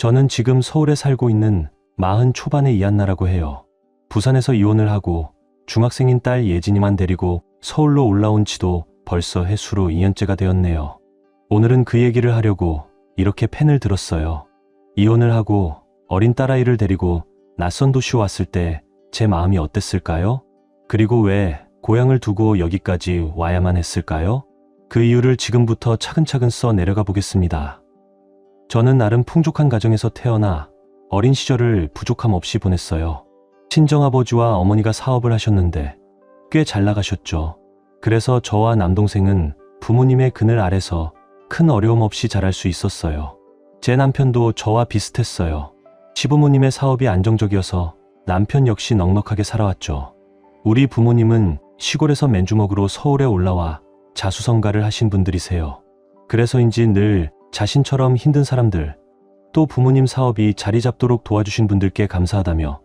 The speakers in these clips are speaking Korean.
저는 지금 서울에 살고 있는 40 초반의 이한나라고 해요. 부산에서 이혼을 하고 중학생인 딸 예진이만 데리고 서울로 올라온 지도 벌써 해수로 2년째가 되었네요. 오늘은 그 얘기를 하려고 이렇게 펜을 들었어요. 이혼을 하고 어린 딸아이를 데리고 낯선 도시 왔을 때 제 마음이 어땠을까요? 그리고 왜 고향을 두고 여기까지 와야만 했을까요? 그 이유를 지금부터 차근차근 써 내려가 보겠습니다. 저는 나름 풍족한 가정에서 태어나 어린 시절을 부족함 없이 보냈어요. 친정아버지와 어머니가 사업을 하셨는데 꽤 잘 나가셨죠. 그래서 저와 남동생은 부모님의 그늘 아래서 큰 어려움 없이 자랄 수 있었어요. 제 남편도 저와 비슷했어요. 시부모님의 사업이 안정적이어서 남편 역시 넉넉하게 살아왔죠. 우리 부모님은 시골에서 맨주먹으로 서울에 올라와 자수성가를 하신 분들이세요. 그래서인지 늘 자신처럼 힘든 사람들, 또 부모님 사업이 자리 잡도록 도와주신 분들께 감사하다며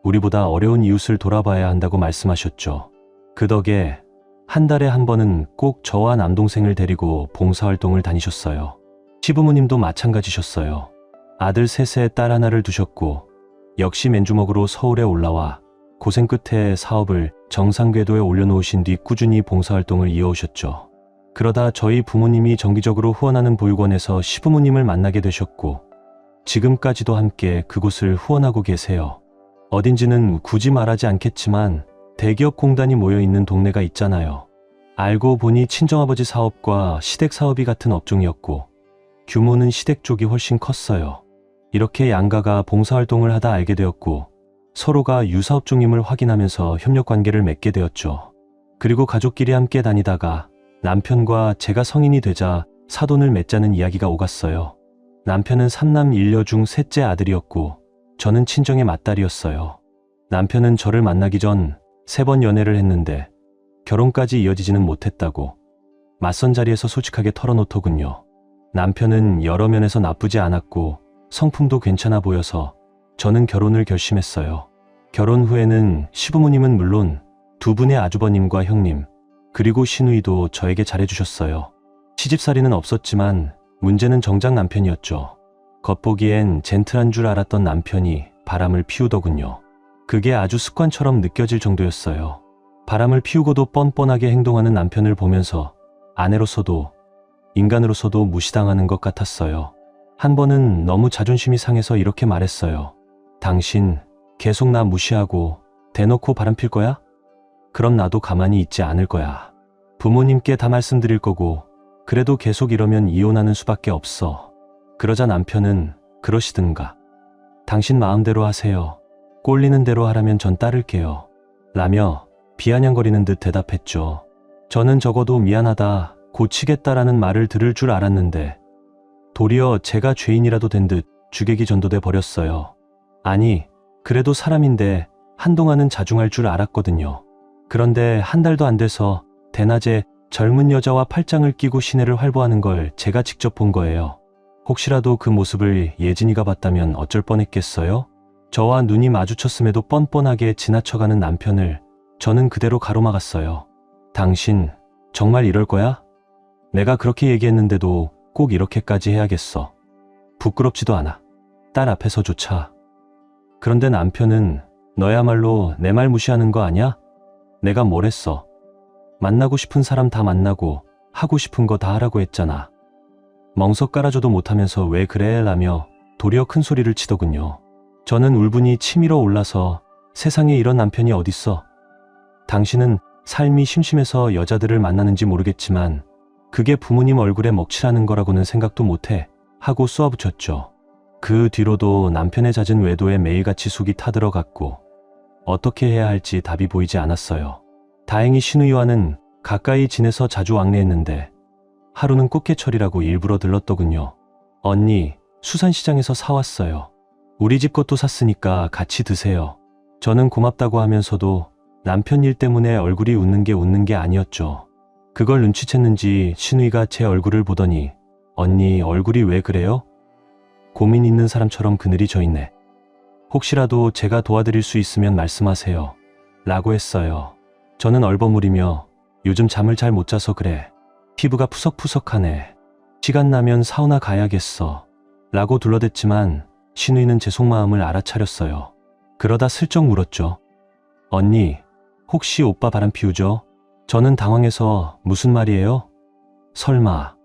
우리보다 어려운 이웃을 돌아봐야 한다고 말씀하셨죠. 그 덕에 한 달에 한 번은 꼭 저와 남동생을 데리고 봉사활동을 다니셨어요. 시부모님도 마찬가지셨어요. 아들 셋에 딸 하나를 두셨고 역시 맨주먹으로 서울에 올라와 고생 끝에 사업을 정상궤도에 올려놓으신 뒤 꾸준히 봉사활동을 이어오셨죠. 그러다 저희 부모님이 정기적으로 후원하는 보육원에서 시부모님을 만나게 되셨고 지금까지도 함께 그곳을 후원하고 계세요. 어딘지는 굳이 말하지 않겠지만 대기업 공단이 모여있는 동네가 있잖아요. 알고 보니 친정아버지 사업과 시댁 사업이 같은 업종이었고 규모는 시댁 쪽이 훨씬 컸어요. 이렇게 양가가 봉사활동을 하다 알게 되었고 서로가 유사업종임을 확인하면서 협력관계를 맺게 되었죠. 그리고 가족끼리 함께 다니다가 남편과 제가 성인이 되자 사돈을 맺자는 이야기가 오갔어요. 남편은 3남 1녀 중 셋째 아들이었고 저는 친정의 맏딸이었어요. 남편은 저를 만나기 전 3번 연애를 했는데 결혼까지 이어지지는 못했다고 맞선 자리에서 솔직하게 털어놓더군요. 남편은 여러 면에서 나쁘지 않았고 성품도 괜찮아 보여서 저는 결혼을 결심했어요. 결혼 후에는 시부모님은 물론 두 분의 아주버님과 형님 그리고 시누이도 저에게 잘해주셨어요. 시집살이는 없었지만 문제는 정작 남편이었죠. 겉보기엔 젠틀한 줄 알았던 남편이 바람을 피우더군요. 그게 아주 습관처럼 느껴질 정도였어요. 바람을 피우고도 뻔뻔하게 행동하는 남편을 보면서 아내로서도 인간으로서도 무시당하는 것 같았어요. 한 번은 너무 자존심이 상해서 이렇게 말했어요. 당신 계속 나 무시하고 대놓고 바람 필 거야? 그럼 나도 가만히 있지 않을 거야. 부모님께 다 말씀드릴 거고 그래도 계속 이러면 이혼하는 수밖에 없어. 그러자 남편은 그러시든가. 당신 마음대로 하세요. 꼴리는 대로 하라면 전 따를게요. 라며 비아냥거리는 듯 대답했죠. 저는 적어도 미안하다, 고치겠다라는 말을 들을 줄 알았는데 도리어 제가 죄인이라도 된 듯 주객이 전도돼 버렸어요. 아니, 그래도 사람인데 한동안은 자중할 줄 알았거든요. 그런데 한 달도 안 돼서 대낮에 젊은 여자와 팔짱을 끼고 시내를 활보하는 걸 제가 직접 본 거예요. 혹시라도 그 모습을 예진이가 봤다면 어쩔 뻔했겠어요? 저와 눈이 마주쳤음에도 뻔뻔하게 지나쳐가는 남편을 저는 그대로 가로막았어요. 당신 정말 이럴 거야? 내가 그렇게 얘기했는데도 꼭 이렇게까지 해야겠어. 부끄럽지도 않아. 딸 앞에서조차. 그런데 남편은 너야말로 내 말 무시하는 거 아냐? 내가 뭘 했어? 만나고 싶은 사람 다 만나고 하고 싶은 거 다 하라고 했잖아. 멍석 깔아줘도 못하면서 왜 그래? 라며 도리어 큰 소리를 치더군요. 저는 울분이 치밀어 올라서 세상에 이런 남편이 어딨어? 당신은 삶이 심심해서 여자들을 만나는지 모르겠지만 그게 부모님 얼굴에 먹칠하는 거라고는 생각도 못해 하고 쏘아붙였죠. 그 뒤로도 남편의 잦은 외도에 매일같이 속이 타들어갔고 어떻게 해야 할지 답이 보이지 않았어요. 다행히 시누이와는 가까이 지내서 자주 왕래했는데 하루는 꽃게철이라고 일부러 들렀더군요. 언니, 수산시장에서 사왔어요. 우리 집 것도 샀으니까 같이 드세요. 저는 고맙다고 하면서도 남편 일 때문에 얼굴이 웃는 게 아니었죠. 그걸 눈치챘는지 시누이가 제 얼굴을 보더니 언니 얼굴이 왜 그래요? 고민 있는 사람처럼 그늘이 져 있네. 혹시라도 제가 도와드릴 수 있으면 말씀하세요. 라고 했어요. 저는 얼버무리며 요즘 잠을 잘 못 자서 그래. 피부가 푸석푸석하네. 시간 나면 사우나 가야겠어. 라고 둘러댔지만 신우이는 제 속마음을 알아차렸어요. 그러다 슬쩍 물었죠. 언니, 혹시 오빠 바람 피우죠? 저는 당황해서 무슨 말이에요? 설마.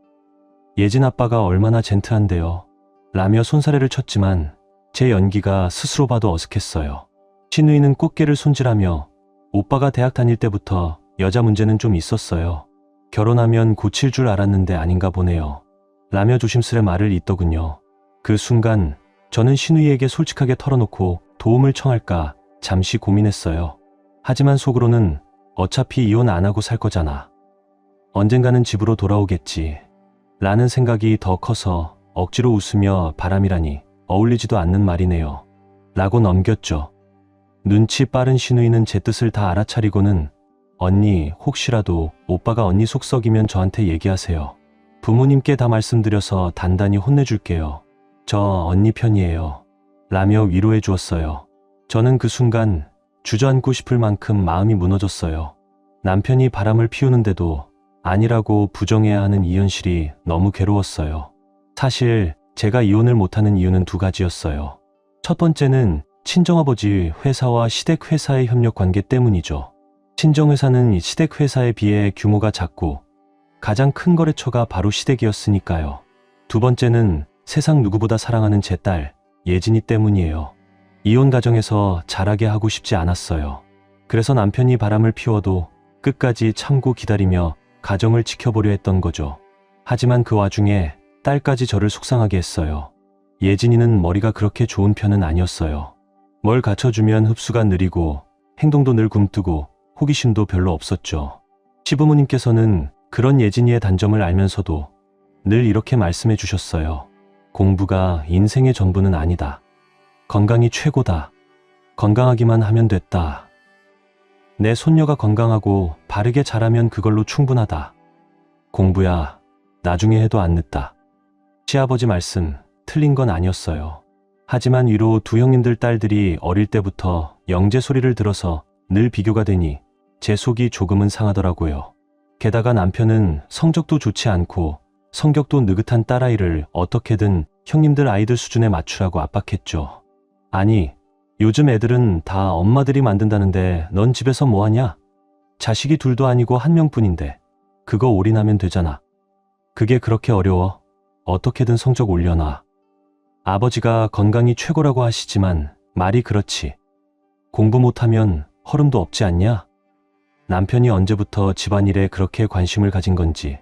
예진 아빠가 얼마나 젠틀한데요. 라며 손사래를 쳤지만 제 연기가 스스로 봐도 어색했어요. 신우이는 꽃게를 손질하며 오빠가 대학 다닐 때부터 여자 문제는 좀 있었어요. 결혼하면 고칠 줄 알았는데 아닌가 보네요. 라며 조심스레 말을 잇더군요. 그 순간 저는 신우이에게 솔직하게 털어놓고 도움을 청할까 잠시 고민했어요. 하지만 속으로는 어차피 이혼 안 하고 살 거잖아. 언젠가는 집으로 돌아오겠지. 라는 생각이 더 커서 억지로 웃으며 바람이라니 어울리지도 않는 말이네요. 라고 넘겼죠. 눈치 빠른 신우이는 제 뜻을 다 알아차리고는 언니, 혹시라도 오빠가 언니 속 썩이면 저한테 얘기하세요. 부모님께 다 말씀드려서 단단히 혼내줄게요. 저 언니 편이에요. 라며 위로해 주었어요. 저는 그 순간 주저앉고 싶을 만큼 마음이 무너졌어요. 남편이 바람을 피우는데도 아니라고 부정해야 하는 이 현실이 너무 괴로웠어요. 사실 제가 이혼을 못하는 이유는 두 가지였어요. 첫 번째는 친정아버지 회사와 시댁회사의 협력 관계 때문이죠. 친정회사는 시댁회사에 비해 규모가 작고 가장 큰 거래처가 바로 시댁이었으니까요. 두 번째는 세상 누구보다 사랑하는 제 딸 예진이 때문이에요. 이혼 가정에서 자라게 하고 싶지 않았어요. 그래서 남편이 바람을 피워도 끝까지 참고 기다리며 가정을 지켜보려 했던 거죠. 하지만 그 와중에 딸까지 저를 속상하게 했어요. 예진이는 머리가 그렇게 좋은 편은 아니었어요. 뭘 갖춰주면 흡수가 느리고 행동도 늘 굼뜨고 호기심도 별로 없었죠. 시부모님께서는 그런 예진이의 단점을 알면서도 늘 이렇게 말씀해 주셨어요. 공부가 인생의 전부는 아니다. 건강이 최고다. 건강하기만 하면 됐다. 내 손녀가 건강하고 바르게 자라면 그걸로 충분하다. 공부야, 나중에 해도 안 늦다. 시아버지 말씀 틀린 건 아니었어요. 하지만 위로 두 형님들 딸들이 어릴 때부터 영재 소리를 들어서 늘 비교가 되니 제 속이 조금은 상하더라고요. 게다가 남편은 성적도 좋지 않고 성격도 느긋한 딸아이를 어떻게든 형님들 아이들 수준에 맞추라고 압박했죠. 아니, 요즘 애들은 다 엄마들이 만든다는데 넌 집에서 뭐하냐? 자식이 둘도 아니고 한 명뿐인데 그거 올인하면 되잖아. 그게 그렇게 어려워? 어떻게든 성적 올려놔. 아버지가 건강이 최고라고 하시지만 말이 그렇지. 공부 못하면 허름도 없지 않냐? 남편이 언제부터 집안일에 그렇게 관심을 가진 건지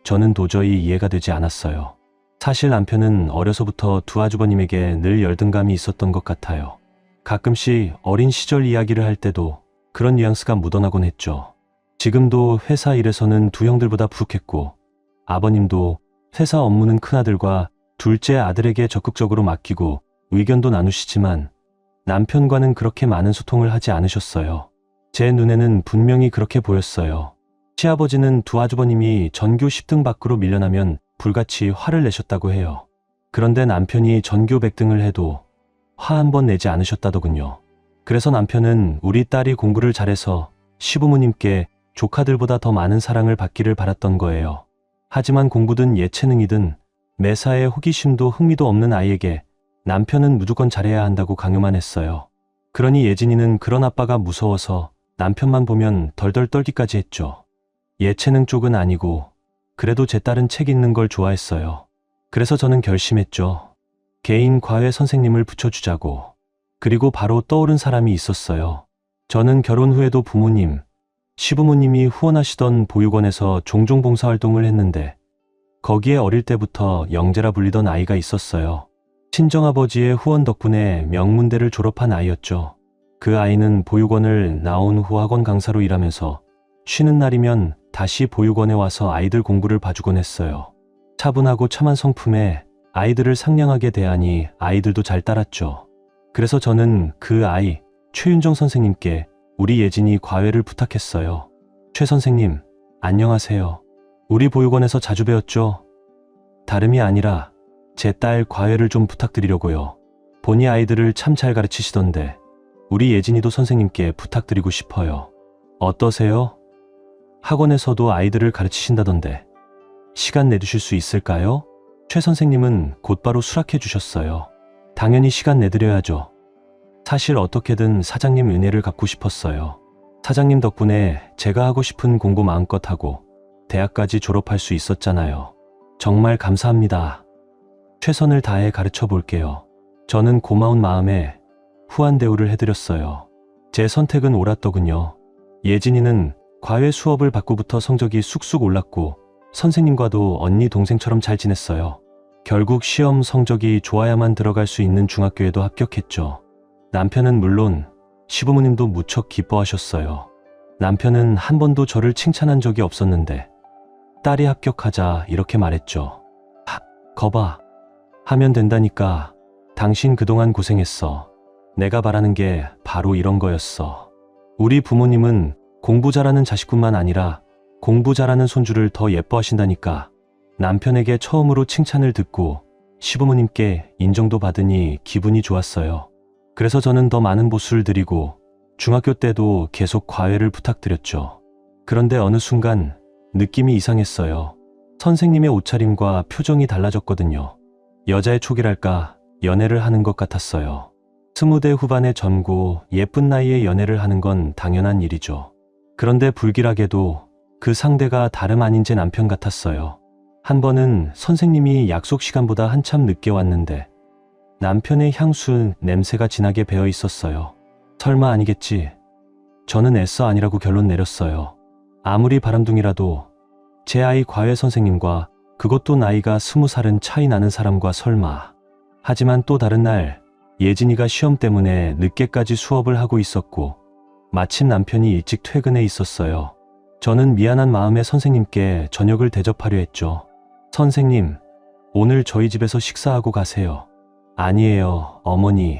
저는 도저히 이해가 되지 않았어요. 사실 남편은 어려서부터 두 아주버님에게 늘 열등감이 있었던 것 같아요. 가끔씩 어린 시절 이야기를 할 때도 그런 뉘앙스가 묻어나곤 했죠. 지금도 회사 일에서는 두 형들보다 부족했고 아버님도 회사 업무는 큰아들과 둘째 아들에게 적극적으로 맡기고 의견도 나누시지만 남편과는 그렇게 많은 소통을 하지 않으셨어요. 제 눈에는 분명히 그렇게 보였어요. 시아버지는 두 아주버님이 전교 10등 밖으로 밀려나면 불같이 화를 내셨다고 해요. 그런데 남편이 전교 100등을 해도 화 한 번 내지 않으셨다더군요. 그래서 남편은 우리 딸이 공부를 잘해서 시부모님께 조카들보다 더 많은 사랑을 받기를 바랐던 거예요. 하지만 공부든 예체능이든 매사에 호기심도 흥미도 없는 아이에게 남편은 무조건 잘해야 한다고 강요만 했어요. 그러니 예진이는 그런 아빠가 무서워서 남편만 보면 덜덜 떨기까지 했죠. 예체능 쪽은 아니고 그래도 제 딸은 책 읽는 걸 좋아했어요. 그래서 저는 결심했죠. 개인 과외 선생님을 붙여주자고. 그리고 바로 떠오른 사람이 있었어요. 저는 결혼 후에도 부모님, 시부모님이 후원하시던 보육원에서 종종 봉사활동을 했는데 거기에 어릴 때부터 영재라 불리던 아이가 있었어요. 친정아버지의 후원 덕분에 명문대를 졸업한 아이였죠. 그 아이는 보육원을 나온 후 학원 강사로 일하면서 쉬는 날이면 다시 보육원에 와서 아이들 공부를 봐주곤 했어요. 차분하고 참한 성품에 아이들을 상냥하게 대하니 아이들도 잘 따랐죠. 그래서 저는 그 아이, 최윤정 선생님께 우리 예진이 과외를 부탁했어요. 최 선생님, 안녕하세요. 우리 보육원에서 자주 배웠죠? 다름이 아니라 제 딸 과외를 좀 부탁드리려고요. 본의 아이들을 참 잘 가르치시던데 우리 예진이도 선생님께 부탁드리고 싶어요. 어떠세요? 학원에서도 아이들을 가르치신다던데 시간 내주실 수 있을까요? 최 선생님은 곧바로 수락해 주셨어요. 당연히 시간 내드려야죠. 사실 어떻게든 사장님 은혜를 갚고 싶었어요. 사장님 덕분에 제가 하고 싶은 공부 마음껏 하고 대학까지 졸업할 수 있었잖아요. 정말 감사합니다. 최선을 다해 가르쳐 볼게요. 저는 고마운 마음에 후한 대우를 해드렸어요. 제 선택은 옳았더군요. 예진이는 과외 수업을 받고부터 성적이 쑥쑥 올랐고 선생님과도 언니 동생처럼 잘 지냈어요. 결국 시험 성적이 좋아야만 들어갈 수 있는 중학교에도 합격했죠. 남편은 물론 시부모님도 무척 기뻐하셨어요. 남편은 한 번도 저를 칭찬한 적이 없었는데 딸이 합격하자 이렇게 말했죠. 거봐. 하면 된다니까. 당신 그동안 고생했어. 내가 바라는 게 바로 이런 거였어. 우리 부모님은 공부 잘하는 자식뿐만 아니라 공부 잘하는 손주를 더 예뻐하신다니까. 남편에게 처음으로 칭찬을 듣고 시부모님께 인정도 받으니 기분이 좋았어요. 그래서 저는 더 많은 보수를 드리고 중학교 때도 계속 과외를 부탁드렸죠. 그런데 어느 순간 느낌이 이상했어요. 선생님의 옷차림과 표정이 달라졌거든요. 여자의 촉이랄까 연애를 하는 것 같았어요. 20대 후반의 젊고 예쁜 나이에 연애를 하는 건 당연한 일이죠. 그런데 불길하게도 그 상대가 다름 아닌 제 남편 같았어요. 한 번은 선생님이 약속 시간보다 한참 늦게 왔는데 남편의 향수 냄새가 진하게 배어 있었어요. 설마 아니겠지. 저는 애써 아니라고 결론 내렸어요. 아무리 바람둥이라도 제 아이 과외 선생님과 그것도 나이가 20살은 차이 나는 사람과 설마. 하지만 또 다른 날 예진이가 시험 때문에 늦게까지 수업을 하고 있었고 마침 남편이 일찍 퇴근해 있었어요. 저는 미안한 마음에 선생님께 저녁을 대접하려 했죠. 선생님, 오늘 저희 집에서 식사하고 가세요. 아니에요, 어머니.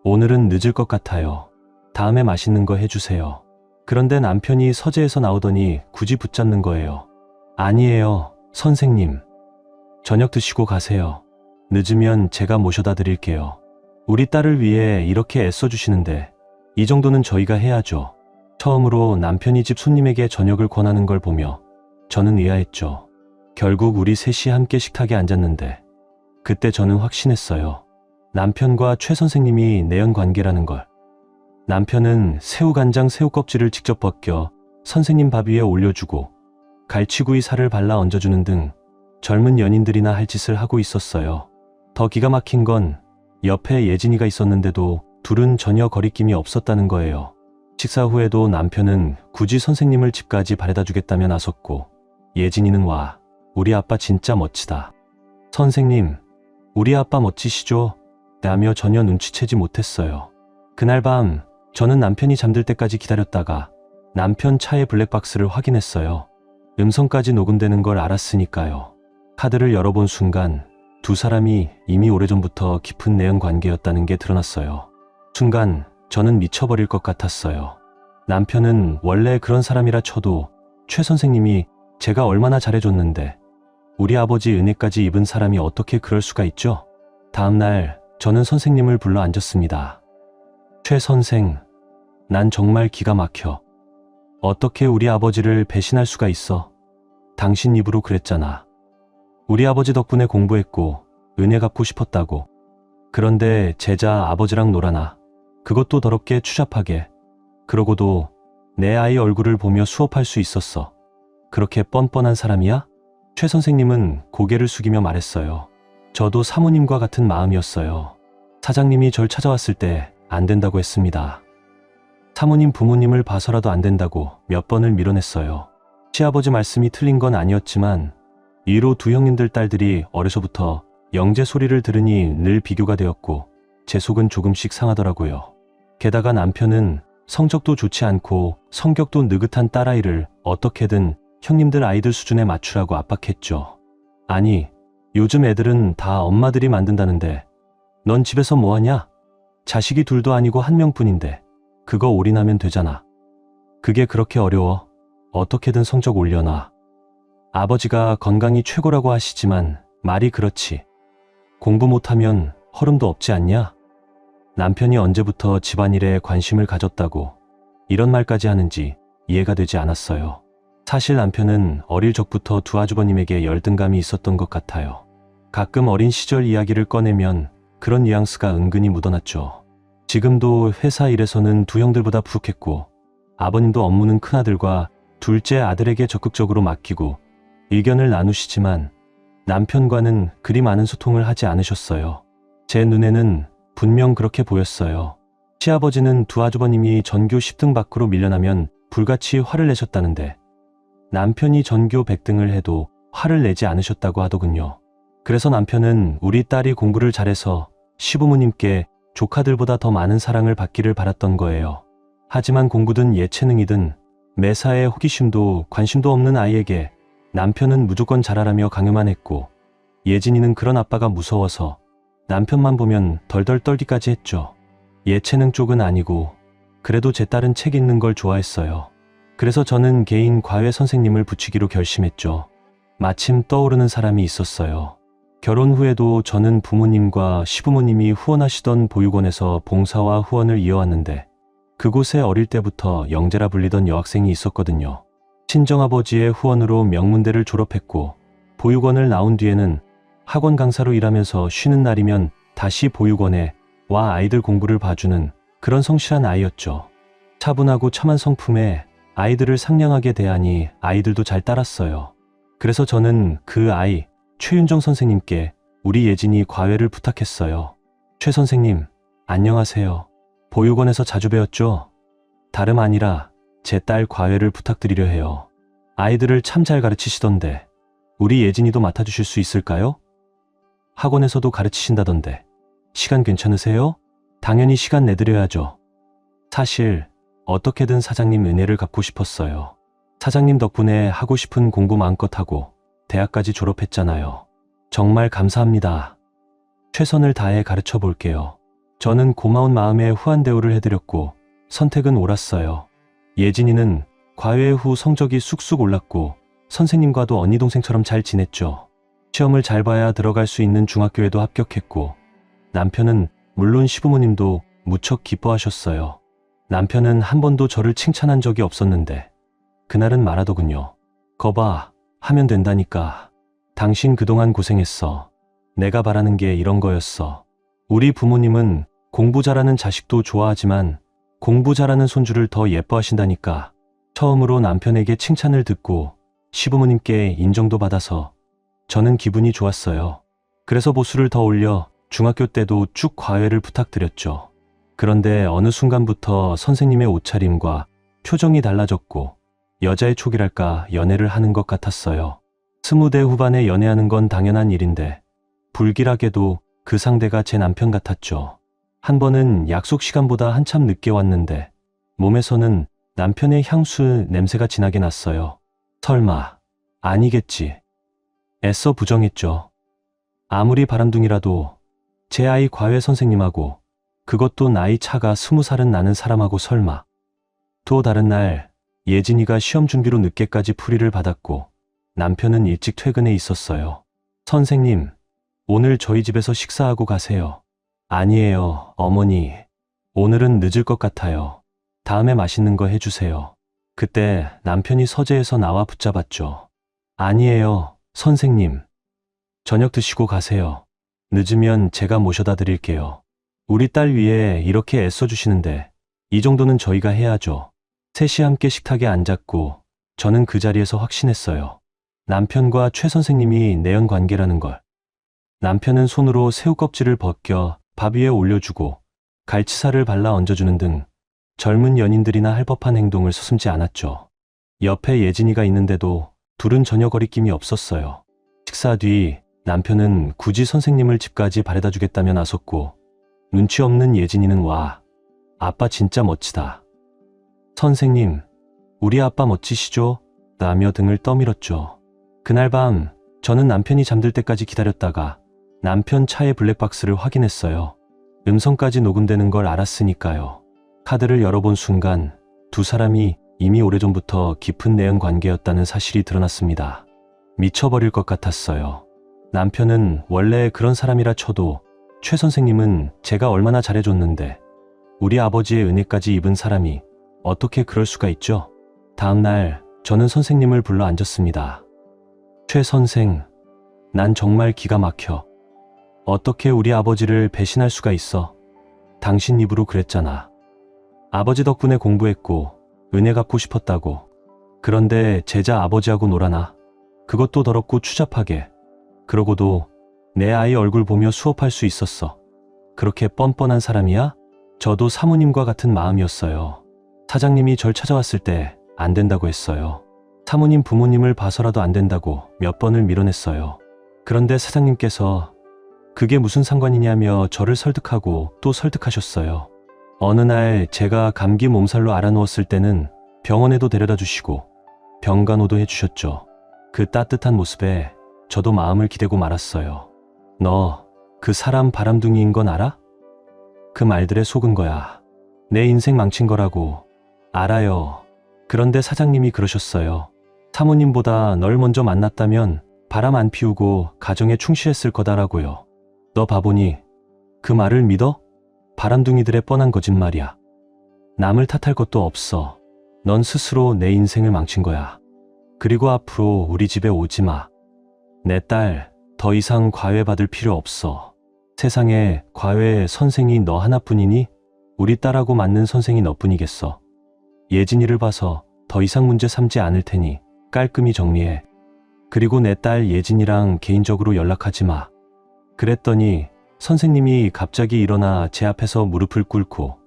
오늘은 늦을 것 같아요. 다음에 맛있는 거 해주세요. 그런데 남편이 서재에서 나오더니 굳이 붙잡는 거예요. 아니에요, 선생님. 저녁 드시고 가세요. 늦으면 제가 모셔다 드릴게요. 우리 딸을 위해 이렇게 애써주시는데 이 정도는 저희가 해야죠. 처음으로 남편이 집 손님에게 저녁을 권하는 걸 보며 저는 의아했죠. 결국 우리 셋이 함께 식탁에 앉았는데 그때 저는 확신했어요. 남편과 최 선생님이 내연 관계라는 걸. 남편은 새우간장 새우껍질을 직접 벗겨 선생님 밥 위에 올려주고 갈치구이 살을 발라 얹어주는 등 젊은 연인들이나 할 짓을 하고 있었어요. 더 기가 막힌 건 옆에 예진이가 있었는데도 둘은 전혀 거리낌이 없었다는 거예요. 식사 후에도 남편은 굳이 선생님을 집까지 바래다 주겠다며 나섰고 예진이는 와, 우리 아빠 진짜 멋지다. 선생님, 우리 아빠 멋지시죠? 라며 전혀 눈치채지 못했어요. 그날 밤 저는 남편이 잠들 때까지 기다렸다가 남편 차의 블랙박스를 확인했어요. 음성까지 녹음되는 걸 알았으니까요. 카드를 열어본 순간 두 사람이 이미 오래전부터 깊은 내연 관계였다는 게 드러났어요. 순간 저는 미쳐버릴 것 같았어요. 남편은 원래 그런 사람이라 쳐도 최 선생님이 제가 얼마나 잘해줬는데 우리 아버지 은혜까지 입은 사람이 어떻게 그럴 수가 있죠? 다음 날 저는 선생님을 불러 앉았습니다. 최 선생, 난 정말 기가 막혀. 어떻게 우리 아버지를 배신할 수가 있어? 당신 입으로 그랬잖아. 우리 아버지 덕분에 공부했고 은혜 갚고 싶었다고. 그런데 제자 아버지랑 놀아나. 그것도 더럽게 추잡하게. 그러고도 내 아이 얼굴을 보며 수업할 수 있었어. 그렇게 뻔뻔한 사람이야? 최 선생님은 고개를 숙이며 말했어요. 저도 사모님과 같은 마음이었어요. 사장님이 절 찾아왔을 때 안 된다고 했습니다. 사모님 부모님을 봐서라도 안 된다고 몇 번을 밀어냈어요. 시아버지 말씀이 틀린 건 아니었지만 이로 두 형님들 딸들이 어려서부터 영재 소리를 들으니 늘 비교가 되었고 제 속은 조금씩 상하더라고요. 게다가 남편은 성적도 좋지 않고 성격도 느긋한 딸아이를 어떻게든 형님들 아이들 수준에 맞추라고 압박했죠. 아니, 요즘 애들은 다 엄마들이 만든다는데 넌 집에서 뭐하냐? 자식이 둘도 아니고 한 명뿐인데 그거 올인하면 되잖아. 그게 그렇게 어려워. 어떻게든 성적 올려놔. 아버지가 건강이 최고라고 하시지만 말이 그렇지. 공부 못하면 허름도 없지 않냐? 남편이 언제부터 집안일에 관심을 가졌다고 이런 말까지 하는지 이해가 되지 않았어요. 사실 남편은 어릴 적부터 두 아주버님에게 열등감이 있었던 것 같아요. 가끔 어린 시절 이야기를 꺼내면 그런 뉘앙스가 은근히 묻어났죠. 지금도 회사 일에서는 두 형들보다 푸석했고 아버님도 업무는 큰아들과 둘째 아들에게 적극적으로 맡기고 의견을 나누시지만 남편과는 그리 많은 소통을 하지 않으셨어요. 제 눈에는 분명 그렇게 보였어요. 시아버지는 두 아주버님이 전교 10등 밖으로 밀려나면 불같이 화를 내셨다는데 남편이 전교 100등을 해도 화를 내지 않으셨다고 하더군요. 그래서 남편은 우리 딸이 공부를 잘해서 시부모님께 조카들보다 더 많은 사랑을 받기를 바랐던 거예요. 하지만 공부든 예체능이든 매사에 호기심도 관심도 없는 아이에게 남편은 무조건 잘하라며 강요만 했고 예진이는 그런 아빠가 무서워서 남편만 보면 덜덜 떨기까지 했죠. 예체능 쪽은 아니고 그래도 제 딸은 책 읽는 걸 좋아했어요. 그래서 저는 개인 과외 선생님을 붙이기로 결심했죠. 마침 떠오르는 사람이 있었어요. 결혼 후에도 저는 부모님과 시부모님이 후원하시던 보육원에서 봉사와 후원을 이어왔는데 그곳에 어릴 때부터 영재라 불리던 여학생이 있었거든요. 친정아버지의 후원으로 명문대를 졸업했고 보육원을 나온 뒤에는 학원 강사로 일하면서 쉬는 날이면 다시 보육원에 와 아이들 공부를 봐주는 그런 성실한 아이였죠. 차분하고 참한 성품에 아이들을 상냥하게 대하니 아이들도 잘 따랐어요. 그래서 저는 그 아이 최윤정 선생님께 우리 예진이 과외를 부탁했어요. 최 선생님, 안녕하세요. 보육원에서 자주 배웠죠? 다름 아니라 제 딸 과외를 부탁드리려 해요. 아이들을 참 잘 가르치시던데 우리 예진이도 맡아주실 수 있을까요? 학원에서도 가르치신다던데 시간 괜찮으세요? 당연히 시간 내드려야죠. 사실 어떻게든 사장님 은혜를 갚고 싶었어요. 사장님 덕분에 하고 싶은 공부 마음껏 하고 대학까지 졸업했잖아요. 정말 감사합니다. 최선을 다해 가르쳐 볼게요. 저는 고마운 마음에 후한 대우를 해드렸고 선택은 옳았어요. 예진이는 과외 후 성적이 쑥쑥 올랐고 선생님과도 언니 동생처럼 잘 지냈죠. 시험을 잘 봐야 들어갈 수 있는 중학교에도 합격했고 남편은 물론 시부모님도 무척 기뻐하셨어요. 남편은 한 번도 저를 칭찬한 적이 없었는데 그날은 말하더군요. 거봐, 하면 된다니까. 당신 그동안 고생했어. 내가 바라는 게 이런 거였어. 우리 부모님은 공부 잘하는 자식도 좋아하지만 공부 잘하는 손주를 더 예뻐하신다니까. 처음으로 남편에게 칭찬을 듣고 시부모님께 인정도 받아서 저는 기분이 좋았어요. 그래서 보수를 더 올려 중학교 때도 쭉 과외를 부탁드렸죠. 그런데 어느 순간부터 선생님의 옷차림과 표정이 달라졌고 여자의 촉이랄까 연애를 하는 것 같았어요. 20대 후반에 연애하는 건 당연한 일인데 불길하게도 그 상대가 제 남편 같았죠. 한 번은 약속 시간보다 한참 늦게 왔는데 몸에서는 남편의 향수 냄새가 진하게 났어요. 설마 아니겠지. 애써 부정했죠. 아무리 바람둥이라도 제 아이 과외 선생님하고 그것도 나이 차가 20살은 나는 사람하고 설마. 또 다른 날 예진이가 시험 준비로 늦게까지 풀이를 받았고 남편은 일찍 퇴근해 있었어요. 선생님, 오늘 저희 집에서 식사하고 가세요. 아니에요, 어머니. 오늘은 늦을 것 같아요. 다음에 맛있는 거 해주세요. 그때 남편이 서재에서 나와 붙잡았죠. 아니에요, 선생님. 저녁 드시고 가세요. 늦으면 제가 모셔다 드릴게요. 우리 딸 위해 이렇게 애써주시는데 이 정도는 저희가 해야죠. 셋이 함께 식탁에 앉았고 저는 그 자리에서 확신했어요. 남편과 최 선생님이 내연 관계라는 걸. 남편은 손으로 새우 껍질을 벗겨 밥 위에 올려주고 갈치살을 발라 얹어주는 등 젊은 연인들이나 할 법한 행동을 서슴지 않았죠. 옆에 예진이가 있는데도 둘은 전혀 거리낌이 없었어요. 식사 뒤 남편은 굳이 선생님을 집까지 바래다 주겠다며 나섰고 눈치 없는 예진이는 와, 아빠 진짜 멋지다. 선생님, 우리 아빠 멋지시죠? 라며 등을 떠밀었죠. 그날 밤 저는 남편이 잠들 때까지 기다렸다가 남편 차의 블랙박스를 확인했어요. 음성까지 녹음되는 걸 알았으니까요. 카드를 열어본 순간 두 사람이 이미 오래전부터 깊은 내연 관계였다는 사실이 드러났습니다. 미쳐버릴 것 같았어요. 남편은 원래 그런 사람이라 쳐도 최 선생님은 제가 얼마나 잘해줬는데 우리 아버지의 은혜까지 입은 사람이 어떻게 그럴 수가 있죠? 다음 날 저는 선생님을 불러 앉았습니다. 최 선생, 난 정말 기가 막혀. 어떻게 우리 아버지를 배신할 수가 있어? 당신 입으로 그랬잖아. 아버지 덕분에 공부했고 은혜 갚고 싶었다고. 그런데 제자 아버지하고 놀아나? 그것도 더럽고 추잡하게. 그러고도 내 아이 얼굴 보며 수업할 수 있었어. 그렇게 뻔뻔한 사람이야? 저도 사모님과 같은 마음이었어요. 사장님이 절 찾아왔을 때 안 된다고 했어요. 사모님 부모님을 봐서라도 안 된다고 몇 번을 밀어냈어요. 그런데 사장님께서 그게 무슨 상관이냐며 저를 설득하고 또 설득하셨어요. 어느 날 제가 감기 몸살로 알아누웠을 때는 병원에도 데려다 주시고 병간호도 해주셨죠. 그 따뜻한 모습에 저도 마음을 기대고 말았어요. 너 그 사람 바람둥이인 건 알아? 그 말들에 속은 거야. 내 인생 망친 거라고. 알아요. 그런데 사장님이 그러셨어요. 사모님보다 널 먼저 만났다면 바람 안 피우고 가정에 충실했을 거다라고요. 너 바보니 그 말을 믿어? 바람둥이들의 뻔한 거짓말이야. 남을 탓할 것도 없어. 넌 스스로 내 인생을 망친 거야. 그리고 앞으로 우리 집에 오지 마. 내 딸 더 이상 과외받을 필요 없어. 세상에 과외 선생이 너 하나뿐이니 우리 딸하고 맞는 선생이 너뿐이겠어. 예진이를 봐서 더 이상 문제 삼지 않을 테니 깔끔히 정리해. 그리고 내 딸 예진이랑 개인적으로 연락하지 마. 그랬더니 선생님이 갑자기 일어나 제 앞에서 무릎을 꿇고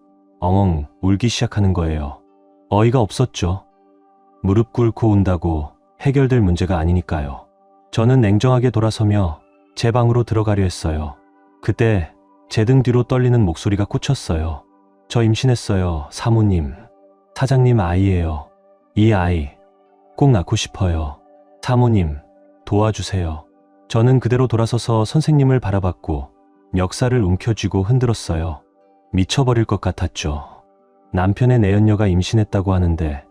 엉엉 울기 시작하는 거예요. 어이가 없었죠. 무릎 꿇고 운다고 해결될 문제가 아니니까요. 저는 냉정하게 돌아서며 제 방으로 들어가려 했어요. 그때 제 등 뒤로 떨리는 목소리가 꽂혔어요. 저 임신했어요, 사모님. 사장님 아이예요. 이 아이 꼭 낳고 싶어요. 사모님 도와주세요. 저는 그대로 돌아서서 선생님을 바라봤고 멱살을 움켜쥐고 흔들었어요. 미쳐버릴 것 같았죠. 남편의 내연녀가 임신했다고 하는데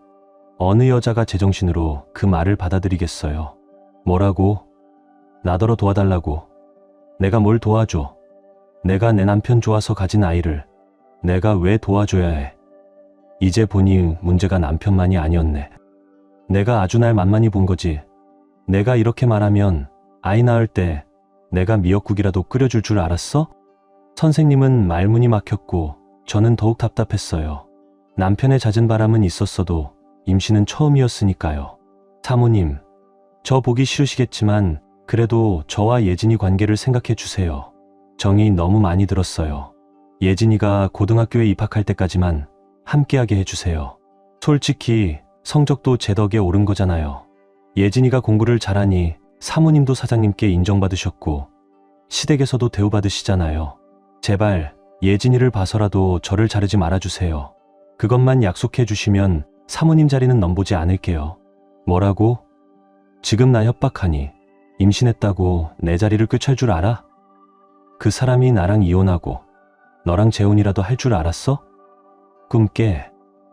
어느 여자가 제정신으로 그 말을 받아들이겠어요. 뭐라고? 나더러 도와달라고. 내가 뭘 도와줘? 내가 내 남편 좋아서 가진 아이를 내가 왜 도와줘야 해? 이제 보니 문제가 남편만이 아니었네. 내가 아주 날 만만히 본 거지. 내가 이렇게 말하면 아이 낳을 때 내가 미역국이라도 끓여줄 줄 알았어? 선생님은 말문이 막혔고 저는 더욱 답답했어요. 남편의 잦은 바람은 있었어도 임신은 처음이었으니까요. 사모님, 저 보기 싫으시겠지만 그래도 저와 예진이 관계를 생각해 주세요. 정이 너무 많이 들었어요. 예진이가 고등학교에 입학할 때까지만 함께하게 해주세요. 솔직히 성적도 제 덕에 오른 거잖아요. 예진이가 공부를 잘하니 사모님도 사장님께 인정받으셨고 시댁에서도 대우받으시잖아요. 제발 예진이를 봐서라도 저를 자르지 말아주세요. 그것만 약속해 주시면 사모님 자리는 넘보지 않을게요. 뭐라고? 지금 나 협박하니 임신했다고 내 자리를 꿰찰 줄 알아? 그 사람이 나랑 이혼하고 너랑 재혼이라도 할 줄 알았어? 꿈 깨.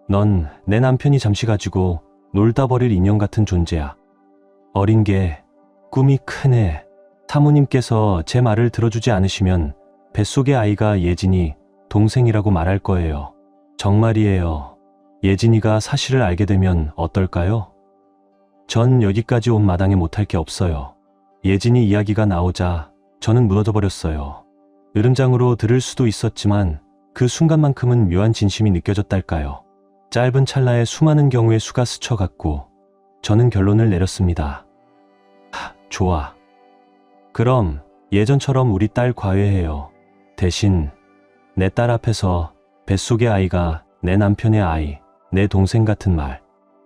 넌 내 남편이 잠시 가지고 놀다 버릴 인형 같은 존재야. 어린 게 꿈이 크네. 사모님께서 제 말을 들어주지 않으시면 뱃속의 아이가 예진이 동생이라고 말할 거예요. 정말이에요. 예진이가 사실을 알게 되면 어떨까요? 전 여기까지 온 마당에 못할 게 없어요. 예진이 이야기가 나오자 저는 무너져 버렸어요. 으름장으로 들을 수도 있었지만 그 순간만큼은 묘한 진심이 느껴졌달까요. 짧은 찰나에 수많은 경우의 수가 스쳐갔고 저는 결론을 내렸습니다. 좋아. 그럼 예전처럼 우리 딸 과외해요. 대신 내 딸 앞에서 뱃속의 아이가 내 남편의 아이, 내 동생 같은 말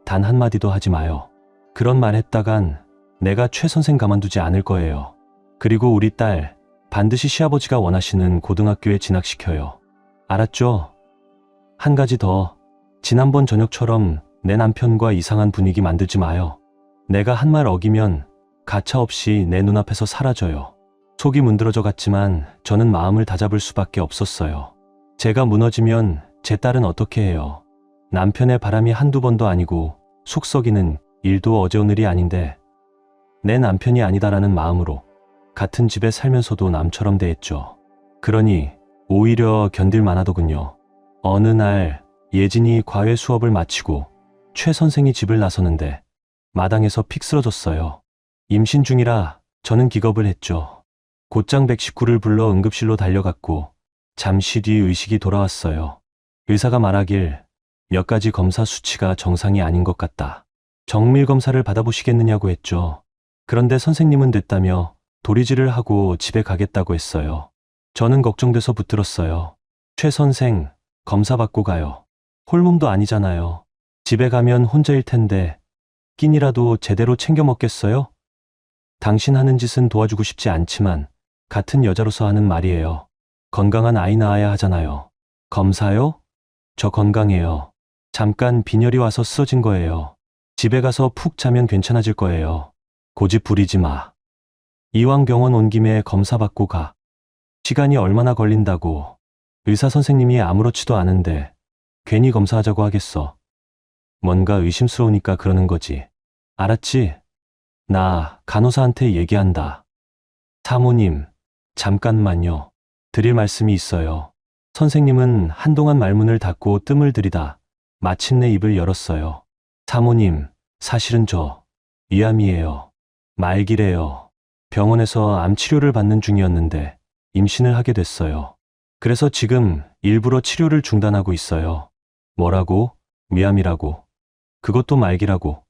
단 한마디도 하지 마요. 그런 말 했다간 내가 최 선생 가만두지 않을 거예요. 그리고 우리 딸 반드시 시아버지가 원하시는 고등학교에 진학시켜요. 알았죠? 한 가지 더. 지난번 저녁처럼 내 남편과 이상한 분위기 만들지 마요. 내가 한 말 어기면 가차없이 내 눈앞에서 사라져요. 속이 문드러져 갔지만 저는 마음을 다잡을 수밖에 없었어요. 제가 무너지면 제 딸은 어떻게 해요? 남편의 바람이 한두 번도 아니고 속 썩이는 일도 어제오늘이 아닌데 내 남편이 아니다라는 마음으로 같은 집에 살면서도 남처럼 대했죠. 그러니 오히려 견딜만 하더군요. 어느 날 예진이 과외 수업을 마치고 최 선생이 집을 나서는데 마당에서 픽 쓰러졌어요. 임신 중이라 저는 기겁을 했죠. 곧장 119를 불러 응급실로 달려갔고 잠시 뒤 의식이 돌아왔어요. 의사가 말하길 몇 가지 검사 수치가 정상이 아닌 것 같다. 정밀 검사를 받아보시겠느냐고 했죠. 그런데 선생님은 됐다며 도리지를 하고 집에 가겠다고 했어요. 저는 걱정돼서 붙들었어요. 최 선생, 검사 받고 가요. 홀몸도 아니잖아요. 집에 가면 혼자일 텐데 끼니라도 제대로 챙겨 먹겠어요? 당신 하는 짓은 도와주고 싶지 않지만 같은 여자로서 하는 말이에요. 건강한 아이 낳아야 하잖아요. 검사요? 저 건강해요. 잠깐 빈혈이 와서 쓰러진 거예요. 집에 가서 푹 자면 괜찮아질 거예요. 고집 부리지 마. 이왕 병원 온 김에 검사 받고 가. 시간이 얼마나 걸린다고. 의사 선생님이 아무렇지도 않은데 괜히 검사하자고 하겠어. 뭔가 의심스러우니까 그러는 거지. 알았지? 나 간호사한테 얘기한다. 사모님, 잠깐만요. 드릴 말씀이 있어요. 선생님은 한동안 말문을 닫고 뜸을 들이다 마침내 입을 열었어요. 사모님, 사실은 저 위암이에요. 말기래요. 병원에서 암 치료를 받는 중이었는데 임신을 하게 됐어요. 그래서 지금 일부러 치료를 중단하고 있어요. 뭐라고? 위암이라고. 그것도 말기라고.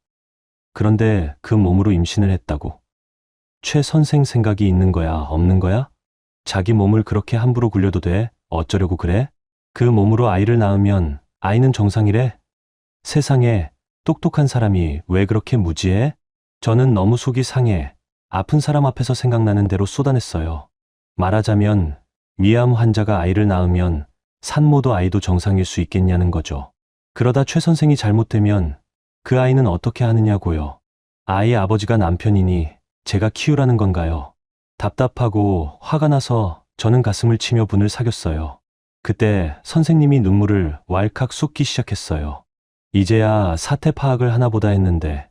그런데 그 몸으로 임신을 했다고. 최 선생 생각이 있는 거야, 없는 거야? 자기 몸을 그렇게 함부로 굴려도 돼? 어쩌려고 그래? 그 몸으로 아이를 낳으면 아이는 정상이래? 세상에 똑똑한 사람이 왜 그렇게 무지해? 저는 너무 속이 상해 아픈 사람 앞에서 생각나는 대로 쏟아냈어요. 말하자면 위암 환자가 아이를 낳으면 산모도 아이도 정상일 수 있겠냐는 거죠. 그러다 최 선생이 잘못되면 그 아이는 어떻게 하느냐고요. 아이의 아버지가 남편이니 제가 키우라는 건가요? 답답하고 화가 나서 저는 가슴을 치며 분을 사겼어요. 그때 선생님이 눈물을 왈칵 쏟기 시작했어요. 이제야 사태 파악을 하나보다 했는데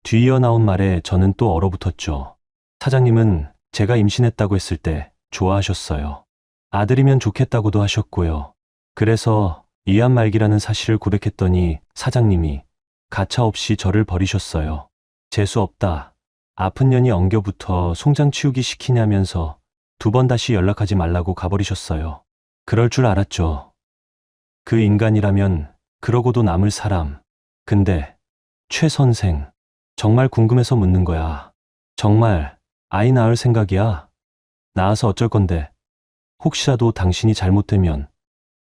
뒤이어 나온 말에 저는 또 얼어붙었죠. 사장님은 제가 임신했다고 했을 때 좋아하셨어요. 아들이면 좋겠다고도 하셨고요. 그래서 위암 말기라는 사실을 고백했더니 사장님이 가차없이 저를 버리셨어요. 재수 없다. 아픈 년이 엉겨붙어 송장 치우기 시키냐면서 2번 다시 연락하지 말라고 가버리셨어요. 그럴 줄 알았죠. 그 인간이라면 그러고도 남을 사람. 근데 최 선생, 정말 궁금해서 묻는 거야. 정말 아이 낳을 생각이야? 낳아서 어쩔 건데? 혹시라도 당신이 잘못되면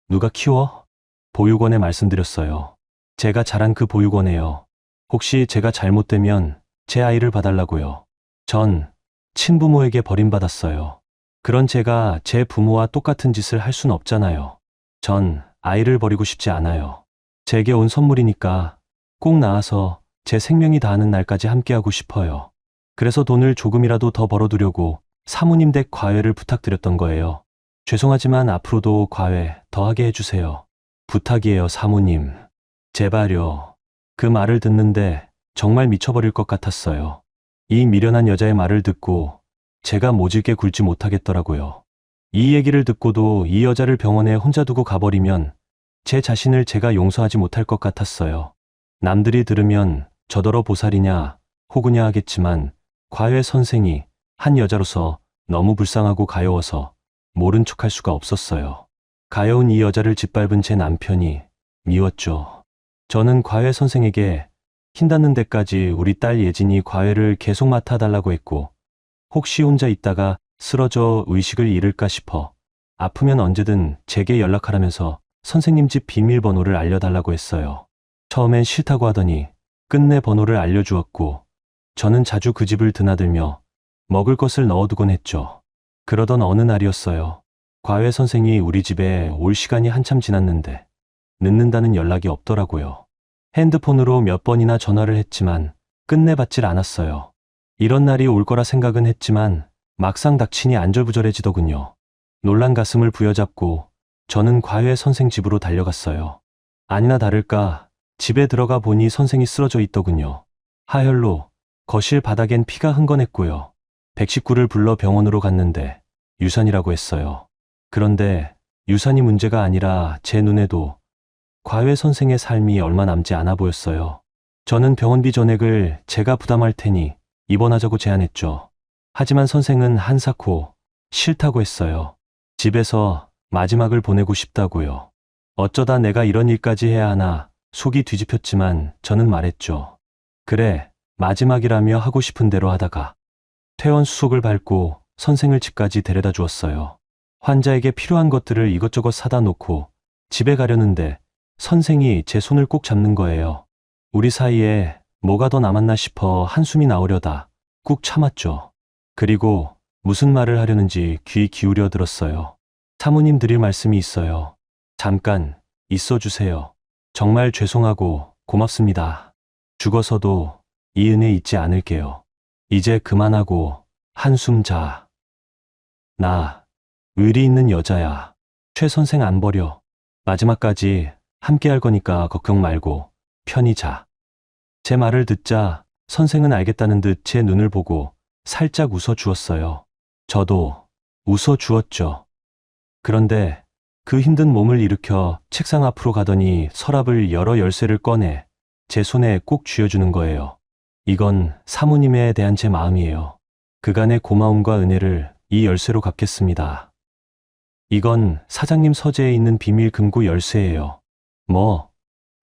누가 키워? 보육원에 말씀드렸어요. 제가 자란 그 보육원에요. 혹시 제가 잘못되면 제 아이를 봐달라고요. 전 친부모에게 버림받았어요. 그런 제가 제 부모와 똑같은 짓을 할 순 없잖아요. 전 아이를 버리고 싶지 않아요. 제게 온 선물이니까 꼭 낳아서 제 생명이 다하는 날까지 함께하고 싶어요. 그래서 돈을 조금이라도 더 벌어두려고 사모님 댁 과외를 부탁드렸던 거예요. 죄송하지만 앞으로도 과외 더 하게 해주세요. 부탁이에요, 사모님. 제발요. 그 말을 듣는데 정말 미쳐버릴 것 같았어요. 이 미련한 여자의 말을 듣고 제가 모질게 굴지 못하겠더라고요. 이 얘기를 듣고도 이 여자를 병원에 혼자 두고 가버리면 제 자신을 제가 용서하지 못할 것 같았어요. 남들이 들으면 저더러 보살이냐 호구냐 하겠지만 과외 선생이 한 여자로서 너무 불쌍하고 가여워서 모른 척할 수가 없었어요. 가여운 이 여자를 짓밟은 제 남편이 미웠죠. 저는 과외 선생에게 흰 닿는 데까지 우리 딸 예진이 과외를 계속 맡아달라고 했고 혹시 혼자 있다가 쓰러져 의식을 잃을까 싶어 아프면 언제든 제게 연락하라면서 선생님 집 비밀번호를 알려달라고 했어요. 처음엔 싫다고 하더니 끝내 번호를 알려주었고 저는 자주 그 집을 드나들며 먹을 것을 넣어두곤 했죠. 그러던 어느 날이었어요. 과외 선생이 우리 집에 올 시간이 한참 지났는데 늦는다는 연락이 없더라고요. 핸드폰으로 몇 번이나 전화를 했지만 끝내 받질 않았어요. 이런 날이 올 거라 생각은 했지만 막상 닥치니 안절부절해지더군요. 놀란 가슴을 부여잡고 저는 과외 선생 집으로 달려갔어요. 아니나 다를까 집에 들어가 보니 선생이 쓰러져 있더군요. 하혈로 거실 바닥엔 피가 흥건했고요. 119를 불러 병원으로 갔는데 유산이라고 했어요. 그런데 유산이 문제가 아니라 제 눈에도 과외 선생의 삶이 얼마 남지 않아 보였어요. 저는 병원비 전액을 제가 부담할 테니 입원하자고 제안했죠. 하지만 선생은 한사코 싫다고 했어요. 집에서 마지막을 보내고 싶다고요. 어쩌다 내가 이런 일까지 해야 하나 속이 뒤집혔지만 저는 말했죠. 그래, 마지막이라며 하고 싶은 대로 하다가 퇴원 수속을 밟고 선생을 집까지 데려다 주었어요. 환자에게 필요한 것들을 이것저것 사다 놓고 집에 가려는데 선생이 제 손을 꼭 잡는 거예요. 우리 사이에 뭐가 더 남았나 싶어 한숨이 나오려다 꾹 참았죠. 그리고 무슨 말을 하려는지 귀 기울여 들었어요. 사모님 드릴 말씀이 있어요. 잠깐 있어 주세요. 정말 죄송하고 고맙습니다. 죽어서도 이 은혜 잊지 않을게요. 이제 그만하고 한숨 자. 나 의리 있는 여자야. 최 선생 안 버려. 마지막까지 함께 할 거니까 걱정 말고 편히 자. 제 말을 듣자 선생은 알겠다는 듯 제 눈을 보고 살짝 웃어 주었어요. 저도 웃어 주었죠. 그런데 그 힘든 몸을 일으켜 책상 앞으로 가더니 서랍을 열어 열쇠를 꺼내 제 손에 꼭 쥐어주는 거예요. 이건 사모님에 대한 제 마음이에요. 그간의 고마움과 은혜를 이 열쇠로 갚겠습니다. 이건 사장님 서재에 있는 비밀 금고 열쇠예요. 뭐?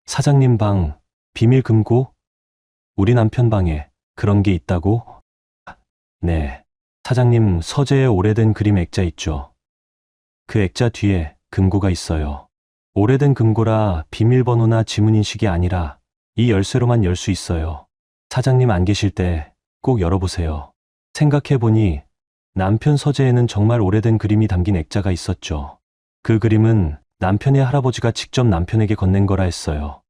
사장님 방 비밀 금고? 우리 남편 방에 그런 게 있다고? 네. 사장님 서재에 오래된 그림 액자 있죠. 그 액자 뒤에 금고가 있어요. 오래된 금고라 비밀번호나 지문인식이 아니라 이 열쇠로만 열 수 있어요. 사장님 안 계실 때 꼭 열어보세요. 생각해보니 남편 서재에는 정말 오래된 그림이 담긴 액자가 있었죠. 그 그림은 남편의 할아버지가 직접 남편에게 건넨 거라 했어요.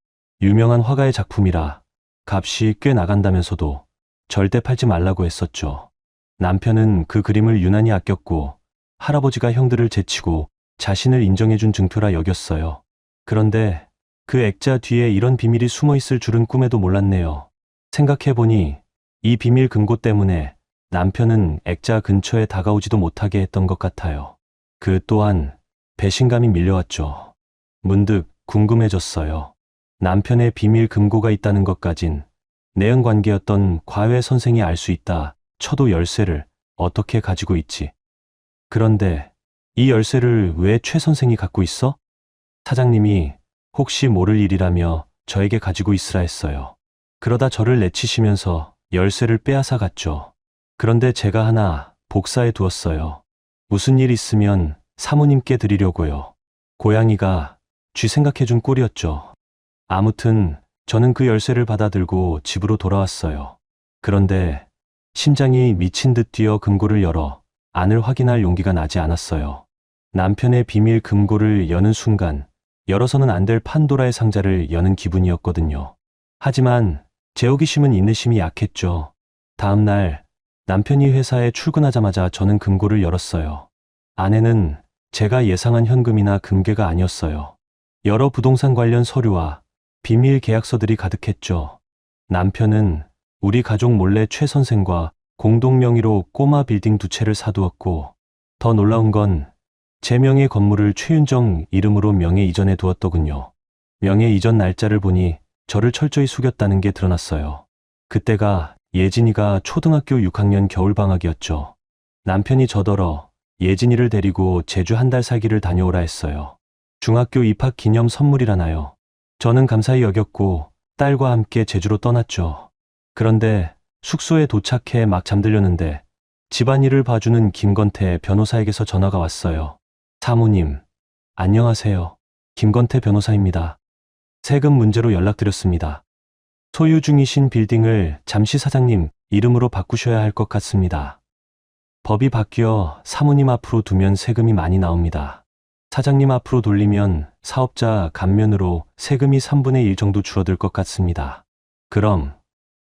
유명한 화가의 작품이라 값이 꽤 나간다면서도 절대 팔지 말라고 했었죠. 남편은 그 그림을 유난히 아꼈고 할아버지가 형들을 제치고 자신을 인정해준 증표라 여겼어요. 그런데 그 액자 뒤에 이런 비밀이 숨어 있을 줄은 꿈에도 몰랐네요. 생각해보니 이 비밀 금고 때문에 남편은 액자 근처에 다가오지도 못하게 했던 것 같아요. 그 또한 배신감이 밀려왔죠. 문득 궁금해졌어요. 남편의 비밀 금고가 있다는 것까진 내연관계였던 과외 선생이 알 수 있다 쳐도 열쇠를 어떻게 가지고 있지? 그런데 이 열쇠를 왜 최 선생이 갖고 있어? 사장님이 혹시 모를 일이라며 저에게 가지고 있으라 했어요. 그러다 저를 내치시면서 열쇠를 빼앗아 갔죠. 그런데 제가 하나 복사해 두었어요. 무슨 일 있으면 사모님께 드리려고요. 고양이가 쥐 생각해준 꼴이었죠. 아무튼 저는 그 열쇠를 받아들고 집으로 돌아왔어요. 그런데 심장이 미친 듯 뛰어 금고를 열어 안을 확인할 용기가 나지 않았어요. 남편의 비밀 금고를 여는 순간 열어서는 안 될 판도라의 상자를 여는 기분이었거든요. 하지만 제 호기심은 인내심이 약했죠. 다음 날 남편이 회사에 출근하자마자 저는 금고를 열었어요. 안에는 제가 예상한 현금이나 금괴가 아니었어요. 여러 부동산 관련 서류와 비밀 계약서들이 가득했죠. 남편은 우리 가족 몰래 최 선생과 공동 명의로 꼬마 빌딩 2채를 사두었고, 더 놀라운 건 제 명의 건물을 최윤정 이름으로 명예 이전해 두었더군요. 명예 이전 날짜를 보니 저를 철저히 속였다는 게 드러났어요. 그때가 예진이가 초등학교 6학년 겨울방학이었죠. 남편이 저더러 예진이를 데리고 제주 한 달 살기를 다녀오라 했어요. 중학교 입학 기념 선물이라나요. 저는 감사히 여겼고 딸과 함께 제주로 떠났죠. 그런데 숙소에 도착해 막 잠들려는데 집안일을 봐주는 김건태 변호사에게서 전화가 왔어요. 사모님, 안녕하세요. 김건태 변호사입니다. 세금 문제로 연락드렸습니다. 소유 중이신 빌딩을 잠시 사장님 이름으로 바꾸셔야 할 것 같습니다. 법이 바뀌어 사모님 앞으로 두면 세금이 많이 나옵니다. 사장님 앞으로 돌리면 사업자 감면으로 세금이 3분의 1 정도 줄어들 것 같습니다. 그럼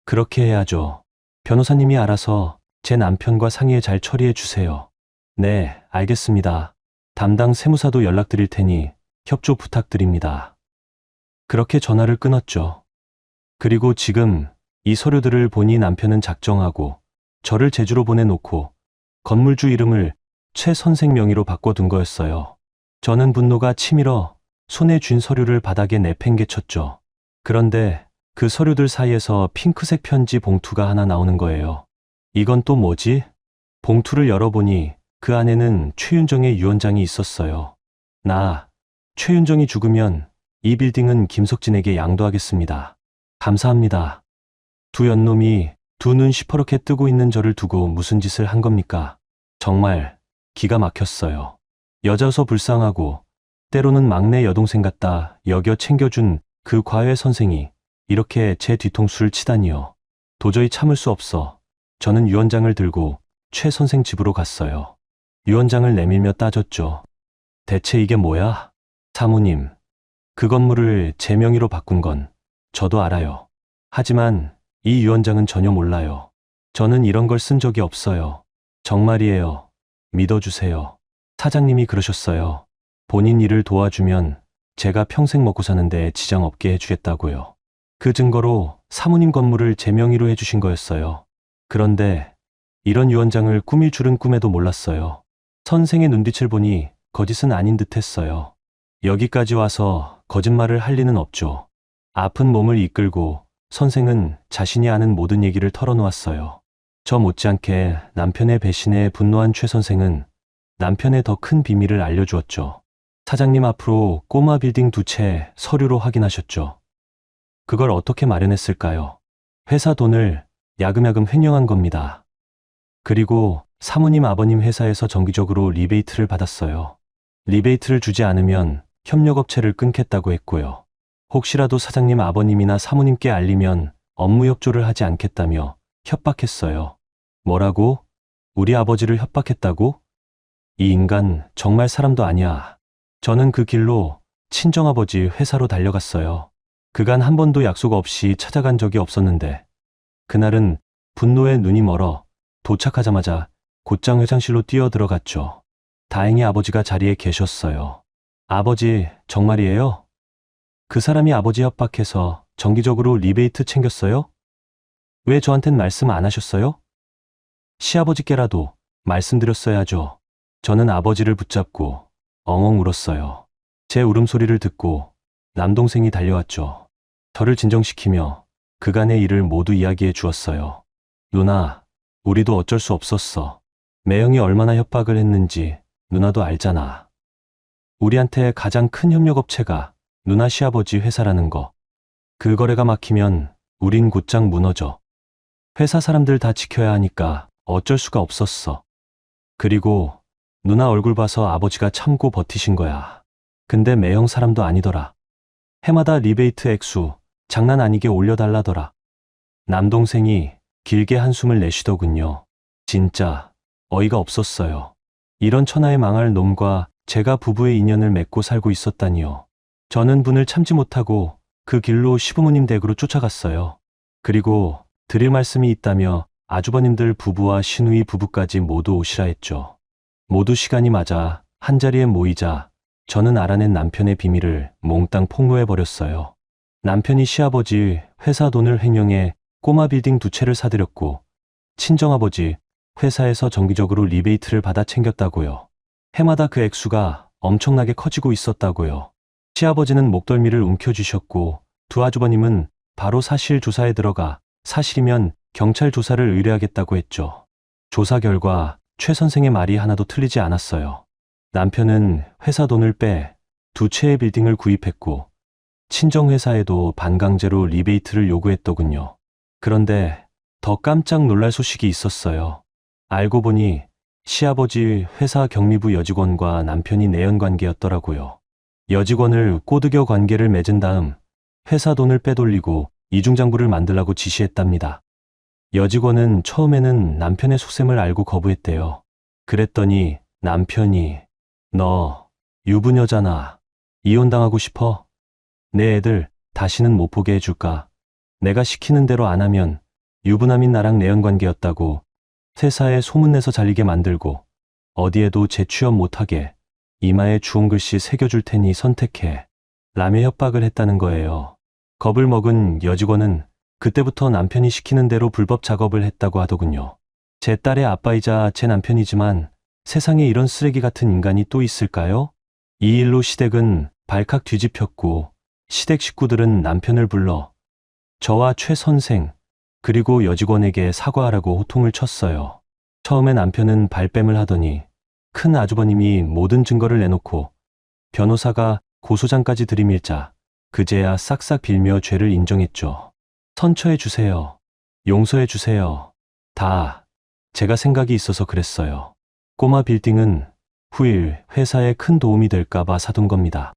그렇게 해야죠. 변호사님이 알아서 제 남편과 상의해 잘 처리해 주세요. 네, 알겠습니다. 담당 세무사도 연락드릴 테니 협조 부탁드립니다. 그렇게 전화를 끊었죠. 그리고 지금 이 서류들을 보니 남편은 작정하고 저를 제주로 보내놓고 건물주 이름을 최 선생 명의로 바꿔둔 거였어요. 저는 분노가 치밀어 손에 쥔 서류를 바닥에 내팽개쳤죠. 그런데 그 서류들 사이에서 핑크색 편지 봉투가 하나 나오는 거예요. 이건 또 뭐지? 봉투를 열어보니 그 안에는 최윤정의 유언장이 있었어요. 최윤정이 죽으면 이 빌딩은 김석진에게 양도하겠습니다. 감사합니다. 두 연놈이 두 눈 시퍼렇게 뜨고 있는 저를 두고 무슨 짓을 한 겁니까? 정말 기가 막혔어요. 여자서 불쌍하고 때로는 막내 여동생 같다 여겨 챙겨준 그 과외 선생이 이렇게 제 뒤통수를 치다니요. 도저히 참을 수 없어 저는 유언장을 들고 최 선생 집으로 갔어요. 유언장을 내밀며 따졌죠. 대체 이게 뭐야? 사모님, 그 건물을 제 명의로 바꾼 건 저도 알아요. 하지만 이 유언장은 전혀 몰라요. 저는 이런 걸 쓴 적이 없어요. 정말이에요. 믿어주세요. 사장님이 그러셨어요. 본인 일을 도와주면 제가 평생 먹고 사는데 지장 없게 해주겠다고요. 그 증거로 사모님 건물을 제 명의로 해주신 거였어요. 그런데 이런 유언장을 꾸밀 줄은 꿈에도 몰랐어요. 선생의 눈빛을 보니 거짓은 아닌 듯 했어요. 여기까지 와서 거짓말을 할 리는 없죠. 아픈 몸을 이끌고 선생은 자신이 아는 모든 얘기를 털어놓았어요. 저 못지않게 남편의 배신에 분노한 최 선생은 남편의 더 큰 비밀을 알려주었죠. 사장님 앞으로 꼬마 빌딩 두 채 서류로 확인하셨죠. 그걸 어떻게 마련했을까요? 회사 돈을 야금야금 횡령한 겁니다. 그리고 사모님 아버님 회사에서 정기적으로 리베이트를 받았어요. 리베이트를 주지 않으면 협력업체를 끊겠다고 했고요. 혹시라도 사장님 아버님이나 사모님께 알리면 업무 협조를 하지 않겠다며 협박했어요. 뭐라고? 우리 아버지를 협박했다고? 이 인간 정말 사람도 아니야. 저는 그 길로 친정아버지 회사로 달려갔어요. 그간 한 번도 약속 없이 찾아간 적이 없었는데 그날은 분노에 눈이 멀어 도착하자마자 곧장 회장실로 뛰어들어갔죠. 다행히 아버지가 자리에 계셨어요. 아버지, 정말이에요? 그 사람이 아버지 협박해서 정기적으로 리베이트 챙겼어요? 왜 저한텐 말씀 안 하셨어요? 시아버지께라도 말씀드렸어야죠. 저는 아버지를 붙잡고 엉엉 울었어요. 제 울음소리를 듣고 남동생이 달려왔죠. 저를 진정시키며 그간의 일을 모두 이야기해 주었어요. 누나, 우리도 어쩔 수 없었어. 매형이 얼마나 협박을 했는지 누나도 알잖아. 우리한테 가장 큰 협력업체가 누나 시아버지 회사라는 거. 그 거래가 막히면 우린 곧장 무너져. 회사 사람들 다 지켜야 하니까 어쩔 수가 없었어. 그리고 누나 얼굴 봐서 아버지가 참고 버티신 거야. 근데 매형 사람도 아니더라. 해마다 리베이트 액수 장난 아니게 올려달라더라. 남동생이 길게 한숨을 내쉬더군요. 진짜 어이가 없었어요. 이런 천하에 망할 놈과 제가 부부의 인연을 맺고 살고 있었다니요. 저는 분을 참지 못하고 그 길로 시부모님 댁으로 쫓아갔어요. 그리고 드릴 말씀이 있다며 아주버님들 부부와 시누이 부부까지 모두 오시라 했죠. 모두 시간이 맞아 한자리에 모이자 저는 알아낸 남편의 비밀을 몽땅 폭로해버렸어요. 남편이 시아버지 회사 돈을 횡령해 꼬마 빌딩 두 채를 사들였고 친정아버지 회사에서 정기적으로 리베이트를 받아 챙겼다고요. 해마다 그 액수가 엄청나게 커지고 있었다고요. 시아버지는 목덜미를 움켜쥐셨고 두 아주버님은 바로 사실 조사에 들어가 사실이면 경찰 조사를 의뢰하겠다고 했죠. 조사 결과 최 선생의 말이 하나도 틀리지 않았어요. 남편은 회사 돈을 빼 두 채의 빌딩을 구입했고 친정회사에도 반강제로 리베이트를 요구했더군요. 그런데 더 깜짝 놀랄 소식이 있었어요. 알고 보니 시아버지 회사 경리부 여직원과 남편이 내연관계였더라고요. 여직원을 꼬드겨 관계를 맺은 다음 회사 돈을 빼돌리고 이중장부를 만들라고 지시했답니다. 여직원은 처음에는 남편의 속셈을 알고 거부했대요. 그랬더니 남편이 너 유부녀잖아. 이혼당하고 싶어? 내 애들 다시는 못 보게 해줄까? 내가 시키는 대로 안 하면 유부남인 나랑 내연관계였다고 회사에 소문내서 잘리게 만들고 어디에도 재취업 못하게 이마에 주홍 글씨 새겨줄 테니 선택해. 라며 협박을 했다는 거예요. 겁을 먹은 여직원은 그때부터 남편이 시키는 대로 불법 작업을 했다고 하더군요. 제 딸의 아빠이자 제 남편이지만 세상에 이런 쓰레기 같은 인간이 또 있을까요? 이 일로 시댁은 발칵 뒤집혔고 시댁 식구들은 남편을 불러 저와 최 선생 그리고 여직원에게 사과하라고 호통을 쳤어요. 처음에 남편은 발뺌을 하더니 큰 아주버님이 모든 증거를 내놓고 변호사가 고소장까지 들이밀자 그제야 싹싹 빌며 죄를 인정했죠. 선처해 주세요. 용서해 주세요. 다 제가 생각이 있어서 그랬어요. 꼬마 빌딩은 후일 회사에 큰 도움이 될까봐 사둔 겁니다.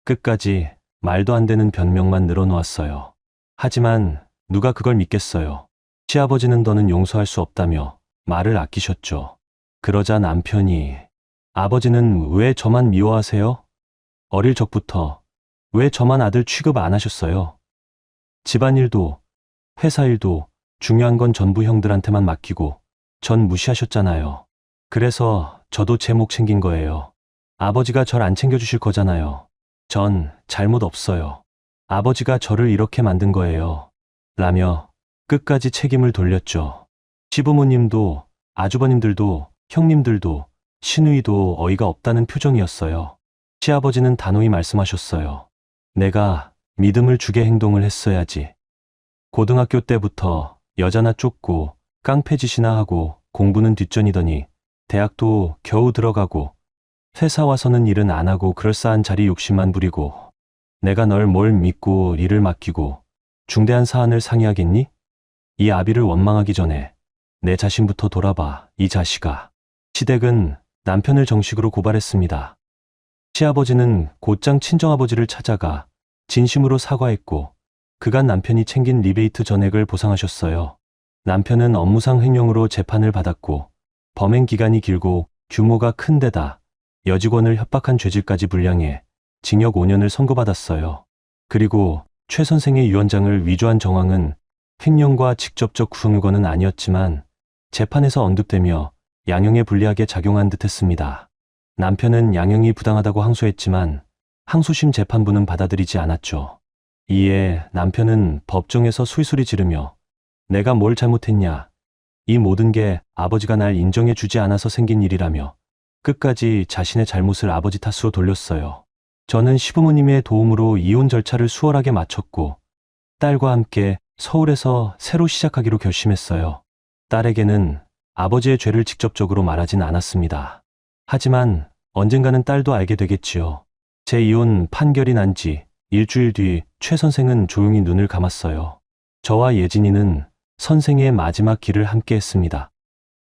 끝까지 말도 안 되는 변명만 늘어놓았어요. 하지만 누가 그걸 믿겠어요. 시아버지는 더는 용서할 수 없다며 말을 아끼셨죠. 그러자 남편이 아버지는 왜 저만 미워하세요? 어릴 적부터 왜 저만 아들 취급 안 하셨어요? 집안일도 회사 일도 중요한 건 전부 형들한테만 맡기고 전 무시하셨잖아요. 그래서 저도 제 목 챙긴 거예요. 아버지가 절 안 챙겨주실 거잖아요. 전 잘못 없어요. 아버지가 저를 이렇게 만든 거예요. 라며 끝까지 책임을 돌렸죠. 시부모님도 아주버님들도 형님들도 시누이도 어이가 없다는 표정이었어요. 시아버지는 단호히 말씀하셨어요. 내가 믿음을 주게 행동을 했어야지. 고등학교 때부터 여자나 쫓고 깡패짓이나 하고 공부는 뒷전이더니 대학도 겨우 들어가고 회사 와서는 일은 안 하고 그럴싸한 자리 욕심만 부리고 내가 널 뭘 믿고 일을 맡기고 중대한 사안을 상의하겠니? 이 아비를 원망하기 전에 내 자신부터 돌아봐, 이 자식아. 시댁은 남편을 정식으로 고발했습니다. 시아버지는 곧장 친정아버지를 찾아가 진심으로 사과했고 그간 남편이 챙긴 리베이트 전액을 보상하셨어요. 남편은 업무상 횡령으로 재판을 받았고 범행 기간이 길고 규모가 큰 데다 여직원을 협박한 죄질까지 불량해 징역 5년을 선고받았어요. 그리고 최 선생의 유언장을 위조한 정황은 횡령과 직접적 구성유거는 아니었지만 재판에서 언급되며 양형에 불리하게 작용한 듯했습니다. 남편은 양형이 부당하다고 항소했지만 항소심 재판부는 받아들이지 않았죠. 이에 남편은 법정에서 수위소리 지르며 내가 뭘 잘못했냐, 이 모든 게 아버지가 날 인정해 주지 않아서 생긴 일이라며 끝까지 자신의 잘못을 아버지 탓으로 돌렸어요. 저는 시부모님의 도움으로 이혼 절차를 수월하게 마쳤고 딸과 함께 서울에서 새로 시작하기로 결심했어요. 딸에게는 아버지의 죄를 직접적으로 말하진 않았습니다. 하지만 언젠가는 딸도 알게 되겠지요. 제 이혼 판결이 난 지 일주일 뒤 최 선생은 조용히 눈을 감았어요. 저와 예진이는 선생의 마지막 길을 함께 했습니다.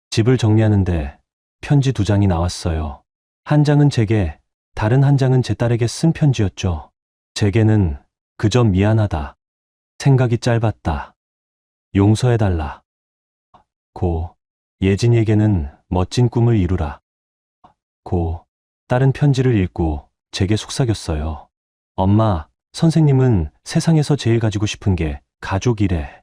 집을 정리하는데 편지 2장이 나왔어요. 한 장은 제게, 다른 한 장은 제 딸에게 쓴 편지였죠. 제게는 그저 미안하다. 생각이 짧았다. 용서해달라. 고, 예진이에게는 멋진 꿈을 이루라. 고, 딸은 편지를 읽고 제게 속삭였어요. 엄마, 선생님은 세상에서 제일 가지고 싶은 게 가족이래.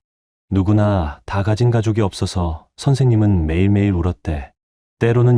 누구나 다 가진 가족이 없어서 선생님은 매일매일 울었대. 때로는